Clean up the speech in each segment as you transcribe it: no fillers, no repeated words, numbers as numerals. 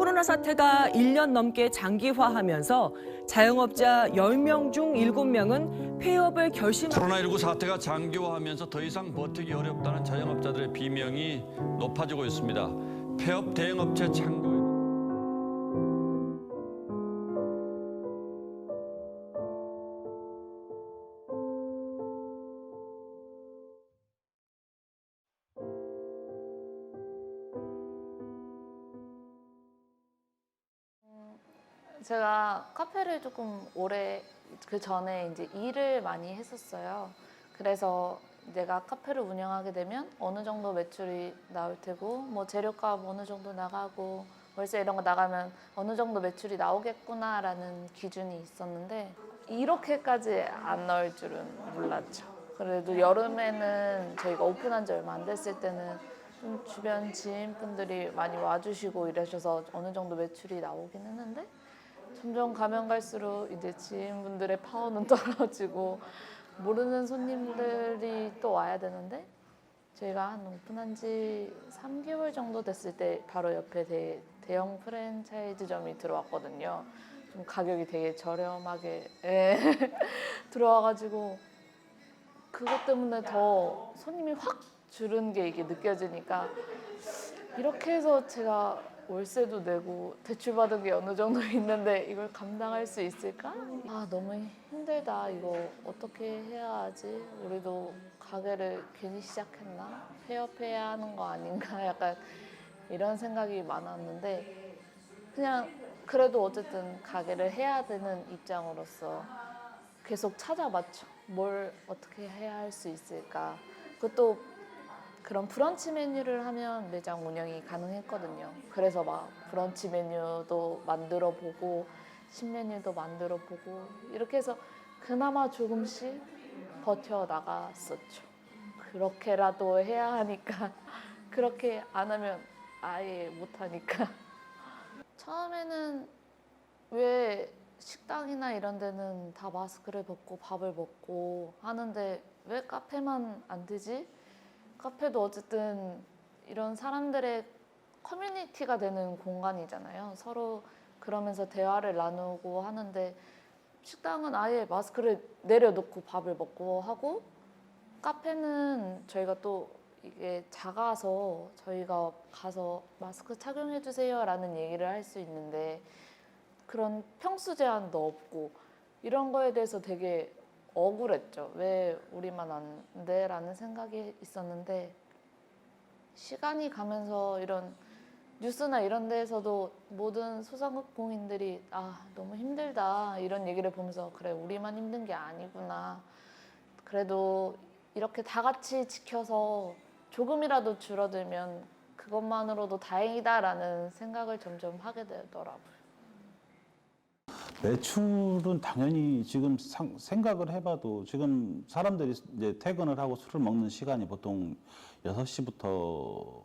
코로나 사태가 1년 넘게 장기화하면서 자영업자 10명 중 7명은 폐업을 결심한 코로나19 사태가 장기화하면서 더 이상 버티기 어렵다는 자영업자들의 비명이 높아지고 있습니다. 폐업 대행업체 창구에 제가 카페를 조금 오래 그 전에 이제 일을 많이 했었어요. 그래서 내가 카페를 운영하게 되면 어느 정도 매출이 나올 테고 뭐 재료값 어느 정도 나가고 월세 이런 거 나가면 어느 정도 매출이 나오겠구나라는 기준이 있었는데 이렇게까지 안 나올 줄은 몰랐죠. 그래도 여름에는 저희가 오픈한 지 얼마 안 됐을 때는 좀 주변 지인분들이 많이 와주시고 이러셔서 어느 정도 매출이 나오긴 했는데 점점 가면 갈수록 이제 지인분들의 파워는 떨어지고 모르는 손님들이 또 와야 되는데 저희가 한 오픈한 지 3개월 정도 됐을 때 바로 옆에 대형 프랜차이즈점이 들어왔거든요. 좀 가격이 되게 저렴하게 들어와가지고 그것 때문에 더 손님이 확 줄은 게 이게 느껴지니까 이렇게 해서 제가 월세도 내고 대출받은 게 어느 정도 있는데 이걸 감당할 수 있을까? 아 너무 힘들다. 이거 어떻게 해야 하지? 우리도 가게를 괜히 시작했나? 폐업해야 하는 거 아닌가? 약간 이런 생각이 많았는데 그냥 그래도 어쨌든 가게를 해야 되는 입장으로서 계속 찾아봤죠. 뭘 어떻게 해야 할 수 있을까? 그것도 그런 브런치 메뉴를 하면 매장 운영이 가능했거든요. 그래서 막 브런치 메뉴도 만들어 보고 신메뉴도 만들어 보고 이렇게 해서 그나마 조금씩 버텨 나갔었죠. 그렇게라도 해야 하니까 그렇게 안 하면 아예 못 하니까. 처음에는 왜 식당이나 이런 데는 다 마스크를 벗고 밥을 먹고 하는데 왜 카페만 안 되지? 카페도 어쨌든 이런 사람들의 커뮤니티가 되는 공간이잖아요. 서로 그러면서 대화를 나누고 하는데 식당은 아예 마스크를 내려놓고 밥을 먹고 하고 카페는 저희가 또 이게 작아서 저희가 가서 마스크 착용해 주세요 라는 얘기를 할 수 있는데 그런 평수 제한도 없고 이런 거에 대해서 되게 억울했죠. 왜 우리만 안 돼? 라는 생각이 있었는데 시간이 가면서 이런 뉴스나 이런 데에서도 모든 소상공인들이 아 너무 힘들다 이런 얘기를 보면서 그래 우리만 힘든 게 아니구나. 그래도 이렇게 다 같이 지켜서 조금이라도 줄어들면 그것만으로도 다행이다라는 생각을 점점 하게 되더라고요. 매출은 당연히 지금 생각을 해봐도 지금 사람들이 이제 퇴근을 하고 술을 먹는 시간이 보통 6시부터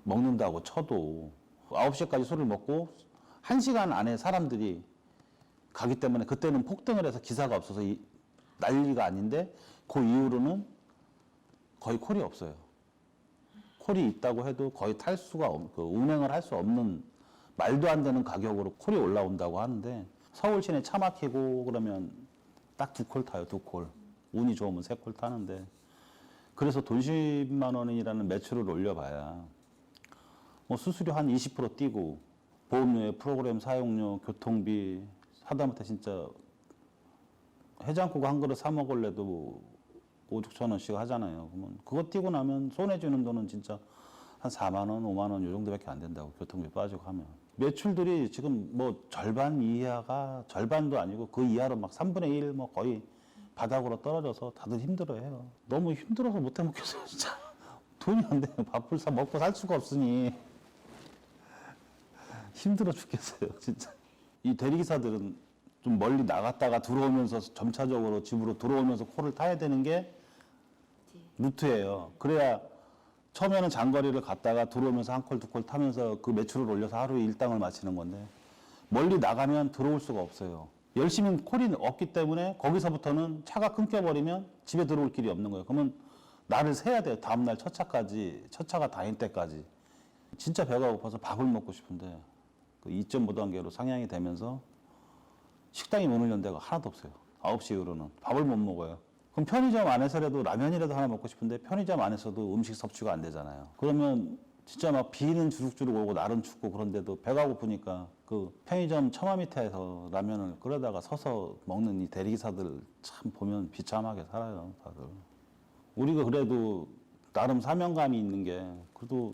먹는다고 쳐도 9시까지 술을 먹고 1시간 안에 사람들이 가기 때문에 그때는 폭등을 해서 기사가 없어서 난리가 아닌데 그 이후로는 거의 콜이 없어요. 콜이 있다고 해도 거의 탈 수가 운행을 할 수 없는 말도 안 되는 가격으로 콜이 올라온다고 하는데 서울 시내 차 막히고 그러면 딱 2콜 타요. 2콜. 운이 좋으면 3콜 타는데 그래서 돈 10만 원이라는 매출을 올려봐야 뭐 수수료 한 20% 뛰고 보험료에 프로그램 사용료, 교통비 하다못해 진짜 해장국 한 그릇 사 먹을래도 5, 6천 원씩 하잖아요. 그러면 그거 뛰고 나면 손해 주는 돈은 진짜 한 4만 원, 5만 원 이 정도밖에 안 된다고 교통비 빠지고 하면. 매출들이 지금 뭐 절반 이하가 절반도 아니고 그 이하로 막 3분의 1 뭐 거의 바닥으로 떨어져서 다들 힘들어해요. 너무 힘들어서 못 해 먹겠어요, 진짜. 돈이 안 돼요. 밥을 사 먹고 살 수가 없으니 힘들어 죽겠어요, 진짜. 이 대리기사들은 좀 멀리 나갔다가 들어오면서 점차적으로 집으로 들어오면서 콜을 타야 되는 게 루트예요. 그래야 처음에는 장거리를 갔다가 들어오면서 한 콜, 2콜 타면서 그 매출을 올려서 하루에 일당을 마치는 건데 멀리 나가면 들어올 수가 없어요. 열심히 콜이 없기 때문에 거기서부터는 차가 끊겨버리면 집에 들어올 길이 없는 거예요. 그러면 날을 새야 돼요. 다음날 첫 차까지, 첫 차가 다닐 때까지. 진짜 배가 고파서 밥을 먹고 싶은데 그 2.5단계로 상향이 되면서 식당이 문을 연 데가 하나도 없어요. 9시 이후로는 밥을 못 먹어요. 그럼 편의점 안에서라도 라면이라도 하나 먹고 싶은데 편의점 안에서도 음식 섭취가 안 되잖아요. 그러면 진짜 막 비는 주룩주룩 오고 날은 춥고 그런데도 배가 고프니까 그 편의점 처마 밑에서 라면을 끓여다가 서서 먹는 이 대리기사들 참 보면 비참하게 살아요, 다들. 우리가 그래도 나름 사명감이 있는 게 그래도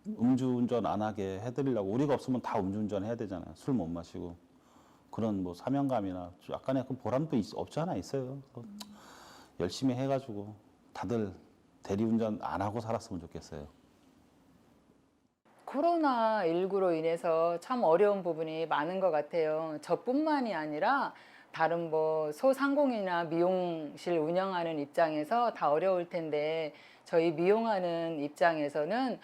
음주운전 안 하게 해드리려고 우리가 없으면 다 음주운전 해야 되잖아요. 술 못 마시고. 그런 뭐 사명감이나 약간의 그 보람도 없지 않아 있어요. 열심히 해가지고 다들 대리운전 안 하고 살았으면 좋겠어요. 코로나19로 인해서 참 어려운 부분이 많은 것 같아요. 저뿐만이 아니라 다른 뭐 소상공인이나 미용실 운영하는 입장에서 다 어려울 텐데 저희 미용하는 입장에서는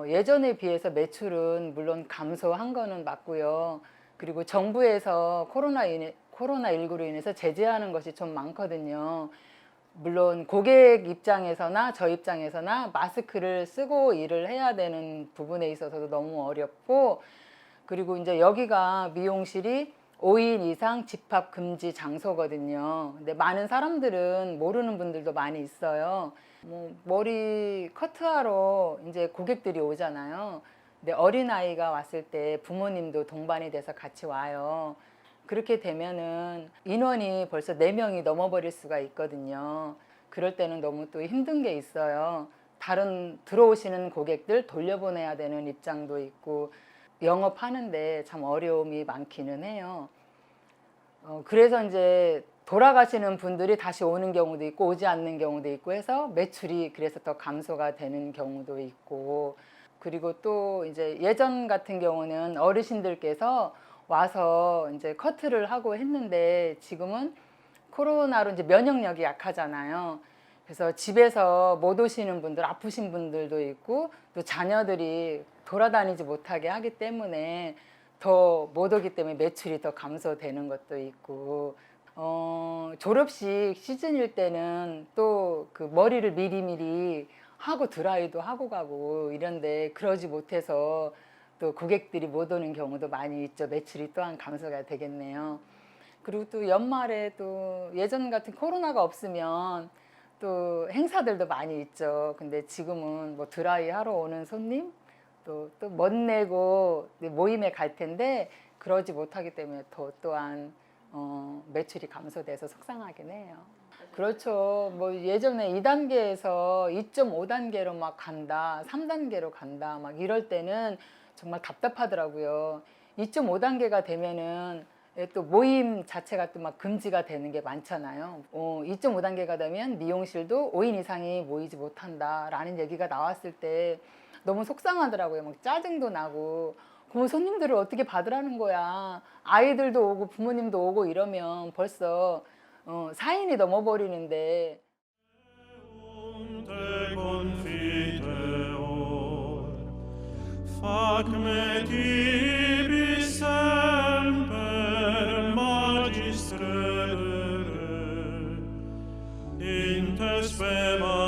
예전에 비해서 매출은 물론 감소한 거는 맞고요. 그리고 정부에서 코로나19로 인해서 제재하는 것이 좀 많거든요. 물론 고객 입장에서나 저 입장에서나 마스크를 쓰고 일을 해야 되는 부분에 있어서도 너무 어렵고, 그리고 이제 여기가 미용실이 5인 이상 집합 금지 장소거든요. 근데 많은 사람들은 모르는 분들도 많이 있어요. 뭐 머리 커트하러 이제 고객들이 오잖아요. 근데 어린아이가 왔을 때 부모님도 동반이 돼서 같이 와요. 그렇게 되면은 인원이 벌써 4명이 넘어버릴 수가 있거든요. 그럴 때는 너무 또 힘든 게 있어요. 다른 들어오시는 고객들 돌려보내야 되는 입장도 있고 영업하는데 참 어려움이 많기는 해요. 그래서 이제 돌아가시는 분들이 다시 오는 경우도 있고 오지 않는 경우도 있고 해서 매출이 그래서 더 감소가 되는 경우도 있고, 그리고 또 이제 예전 같은 경우는 어르신들께서 와서 이제 커트를 하고 했는데 지금은 코로나로 이제 면역력이 약하잖아요. 그래서 집에서 못 오시는 분들, 아프신 분들도 있고 또 자녀들이 돌아다니지 못하게 하기 때문에 더 못 오기 때문에 매출이 더 감소되는 것도 있고, 졸업식 시즌일 때는 또 그 머리를 미리미리 하고 드라이도 하고 가고 이런데 그러지 못해서 또 고객들이 못 오는 경우도 많이 있죠. 매출이 또한 감소가 되겠네요. 그리고 또 연말에 또 예전 같은 코로나가 없으면 또 행사들도 많이 있죠. 근데 지금은 뭐 드라이 하러 오는 손님 또 멋내고 모임에 갈 텐데 그러지 못하기 때문에 또한 매출이 감소돼서 속상하긴 해요. 그렇죠. 뭐 예전에 2단계에서 2.5단계로 막 간다, 3단계로 간다, 막 이럴 때는 정말 답답하더라고요. 2.5단계가 되면은 또 모임 자체가 또 막 금지가 되는 게 많잖아요. 2.5단계가 되면 미용실도 5인 이상이 모이지 못한다라는 얘기가 나왔을 때 너무 속상하더라고요. 막 짜증도 나고, 그럼 손님들을 어떻게 받으라는 거야. 아이들도 오고 부모님도 오고 이러면 벌써 4인이 넘어버리는데. Fac me tibi semper magistrere, in te spema